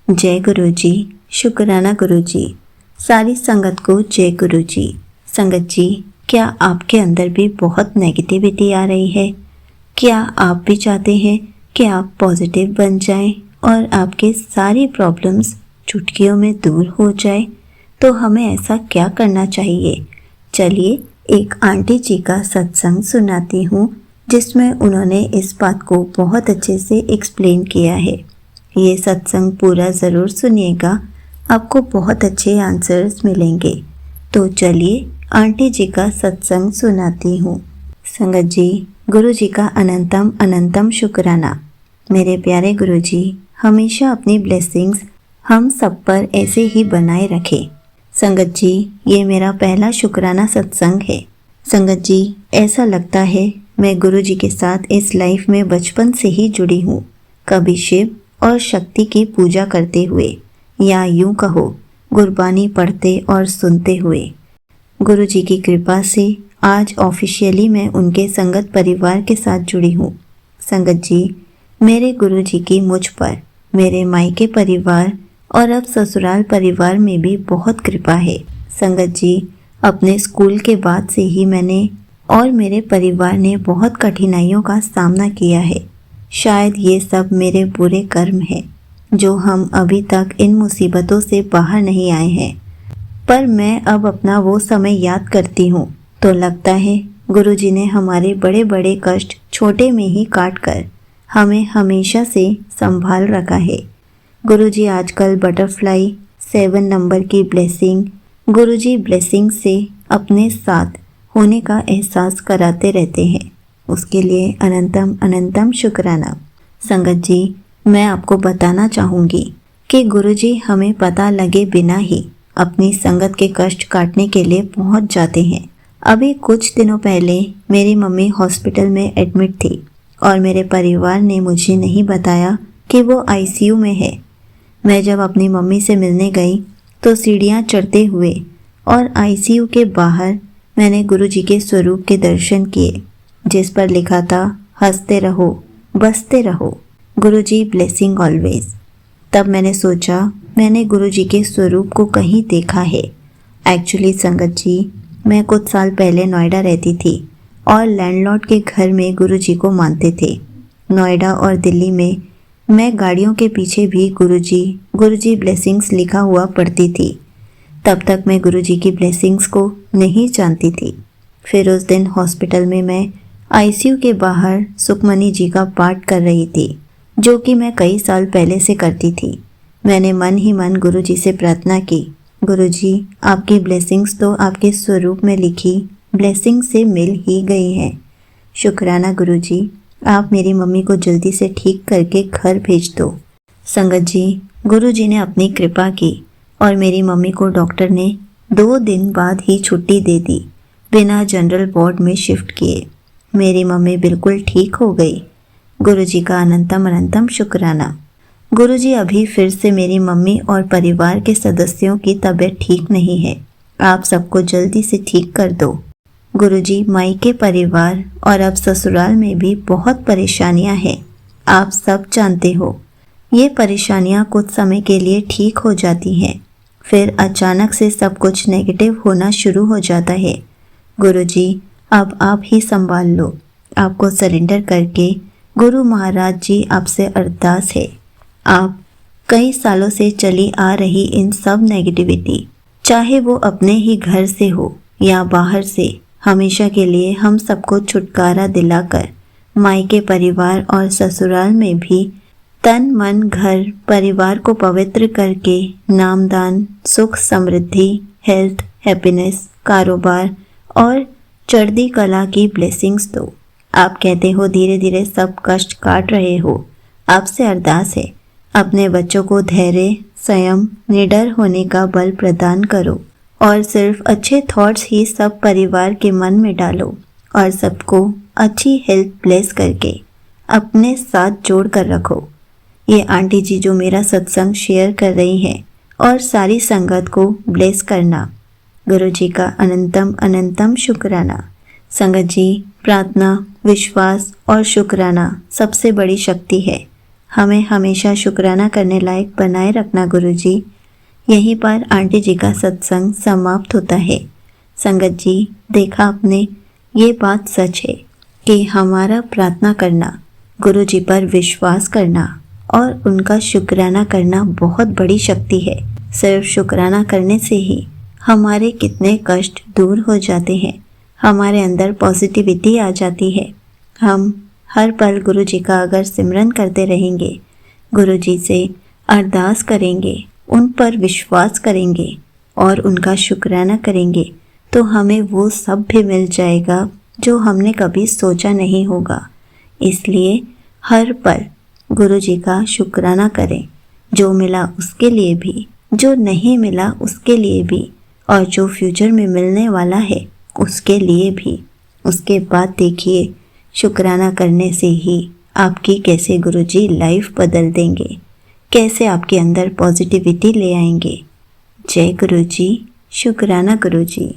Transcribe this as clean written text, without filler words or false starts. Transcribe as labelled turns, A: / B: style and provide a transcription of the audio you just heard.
A: जय गुरु जी। शुक्राना गुरु जी। सारी संगत को जय गुरु जी। संगत जी, क्या आपके अंदर भी बहुत नेगेटिविटी आ रही है? क्या आप भी चाहते हैं कि आप पॉजिटिव बन जाएं और आपके सारी प्रॉब्लम्स चुटकियों में दूर हो जाए? तो हमें ऐसा क्या करना चाहिए? चलिए एक आंटी जी का सत्संग सुनाती हूँ, जिसमें उन्होंने इस बात को बहुत अच्छे से एक्सप्लेन किया है। ये सत्संग पूरा ज़रूर सुनिएगा, आपको बहुत अच्छे आंसर्स मिलेंगे। तो चलिए आंटी जी का सत्संग सुनाती हूँ। संगत जी, गुरु जी का अनंतम अनंतम शुक्राना। मेरे प्यारे गुरु जी, हमेशा अपनी ब्लेसिंग्स हम सब पर ऐसे ही बनाए रखें। संगत जी, ये मेरा पहला शुक्राना सत्संग है। संगत जी, ऐसा लगता है मैं गुरु जी के साथ इस लाइफ में बचपन से ही जुड़ी हूँ। कभी शिव और शक्ति की पूजा करते हुए, या यूं कहो गुरबानी पढ़ते और सुनते हुए। गुरु जी की कृपा से आज ऑफिशियली मैं उनके संगत परिवार के साथ जुड़ी हूँ। संगत जी, मेरे गुरु जी की मुझ पर, मेरे मायके परिवार और अब ससुराल परिवार में भी बहुत कृपा है। संगत जी, अपने स्कूल के बाद से ही मैंने और मेरे परिवार ने बहुत कठिनाइयों का सामना किया है। शायद ये सब मेरे बुरे कर्म हैं, जो हम अभी तक इन मुसीबतों से बाहर नहीं आए हैं। पर मैं अब अपना वो समय याद करती हूँ तो लगता है गुरु जी ने हमारे बड़े बड़े कष्ट छोटे में ही काट कर हमें हमेशा से संभाल रखा है। गुरु जी आजकल बटरफ्लाई 7 नंबर की ब्लेसिंग, गुरु जी ब्लेसिंग से अपने साथ होने का एहसास कराते रहते हैं। उसके लिए अनंतम अनंतम शुक्राना। संगत जी, मैं आपको बताना चाहूँगी कि गुरुजी हमें पता लगे बिना ही अपनी संगत के कष्ट काटने के लिए पहुँच जाते हैं। अभी कुछ दिनों पहले मेरी मम्मी हॉस्पिटल में एडमिट थी और मेरे परिवार ने मुझे नहीं बताया कि वो आईसीयू में है। मैं जब अपनी मम्मी से मिलने गई तो सीढ़ियाँ चढ़ते हुए और आईसीयू के बाहर मैंने गुरुजी के स्वरूप के दर्शन किए, जिस पर लिखा था, हंसते रहो बसते रहो, गुरुजी ब्लेसिंग ऑलवेज। तब मैंने सोचा मैंने गुरुजी के स्वरूप को कहीं देखा है। एक्चुअली संगत जी, मैं कुछ साल पहले नोएडा रहती थी और लैंडलॉर्ड के घर में गुरुजी को मानते थे। नोएडा और दिल्ली में मैं गाड़ियों के पीछे भी गुरुजी ब्लेसिंग्स लिखा हुआ पढ़ती थी। तब तक मैं गुरुजी की ब्लेसिंग्स को नहीं जानती थी। फिर उस दिन हॉस्पिटल में मैं आईसीयू के बाहर सुखमनी जी का पाठ कर रही थी, जो कि मैं कई साल पहले से करती थी। मैंने मन ही मन गुरुजी से प्रार्थना की, गुरुजी आपकी ब्लेसिंग्स तो आपके स्वरूप में लिखी ब्लेसिंग से मिल ही गई हैं। शुक्राना गुरुजी, आप मेरी मम्मी को जल्दी से ठीक करके घर भेज दो। संगत जी, गुरुजी ने अपनी कृपा की और मेरी मम्मी को डॉक्टर ने 2 दिन बाद ही छुट्टी दे दी, बिना जनरल वार्ड में शिफ्ट किए। मेरी मम्मी बिल्कुल ठीक हो गई। गुरुजी का अनंतम अनंतम शुक्राना। गुरुजी अभी फिर से मेरी मम्मी और परिवार के सदस्यों की तबीयत ठीक नहीं है, आप सबको जल्दी से ठीक कर दो। गुरुजी, मायके परिवार और अब ससुराल में भी बहुत परेशानियां हैं, आप सब जानते हो। ये परेशानियां कुछ समय के लिए ठीक हो जाती हैं, फिर अचानक से सब कुछ नेगेटिव होना शुरू हो जाता है। गुरुजी, अब आप ही संभाल लो। आपको सरेंडर करके गुरु महाराज जी आपसे अरदास है। आप कई सालों से चली आ रही इन सब नेगेटिविटी, चाहे वो अपने ही घर से हो या बाहर से, हमेशा के लिए हम सबको छुटकारा दिलाकर मायके परिवार और ससुराल में भी तन मन घर परिवार को पवित्र करके नामदान, सुख समृद्धि, हेल्थ, हैप्पीनेस, कारोबार और चढ़ती कला की ब्लेसिंग्स दो। आप कहते हो धीरे धीरे सब कष्ट काट रहे हो। आपसे अरदास है, अपने बच्चों को धैर्य, संयम, निडर होने का बल प्रदान करो और सिर्फ अच्छे थॉट्स ही सब परिवार के मन में डालो और सबको अच्छी हेल्थ ब्लेस करके अपने साथ जोड़ कर रखो। ये आंटी जी जो मेरा सत्संग शेयर कर रही हैं और सारी संगत को ब्लेस करना। गुरु जी का अनंतम अनंतम शुक्राना। संगत जी, प्रार्थना, विश्वास और शुक्राना सबसे बड़ी शक्ति है। हमें हमेशा शुक्राना करने लायक बनाए रखना गुरुजी। यहीं पर आंटी जी का सत्संग समाप्त होता है। संगत जी, देखा आपने, ये बात सच है कि हमारा प्रार्थना करना, गुरु जी पर विश्वास करना और उनका शुक्राना करना बहुत बड़ी शक्ति है। सिर्फ शुक्राना करने से ही हमारे कितने कष्ट दूर हो जाते हैं, हमारे अंदर पॉजिटिविटी आ जाती है। हम हर पल गुरु जी का अगर सिमरन करते रहेंगे, गुरु जी से अरदास करेंगे, उन पर विश्वास करेंगे और उनका शुक्राना करेंगे तो हमें वो सब भी मिल जाएगा जो हमने कभी सोचा नहीं होगा। इसलिए हर पल गुरु जी का शुक्राना करें, जो मिला उसके लिए भी, जो नहीं मिला उसके लिए भी और जो फ्यूचर में मिलने वाला है उसके लिए भी। उसके बाद देखिए, शुक्राना करने से ही आपकी कैसे गुरुजी लाइफ बदल देंगे, कैसे आपके अंदर पॉजिटिविटी ले आएंगे। जय गुरुजी, शुक्राना गुरुजी।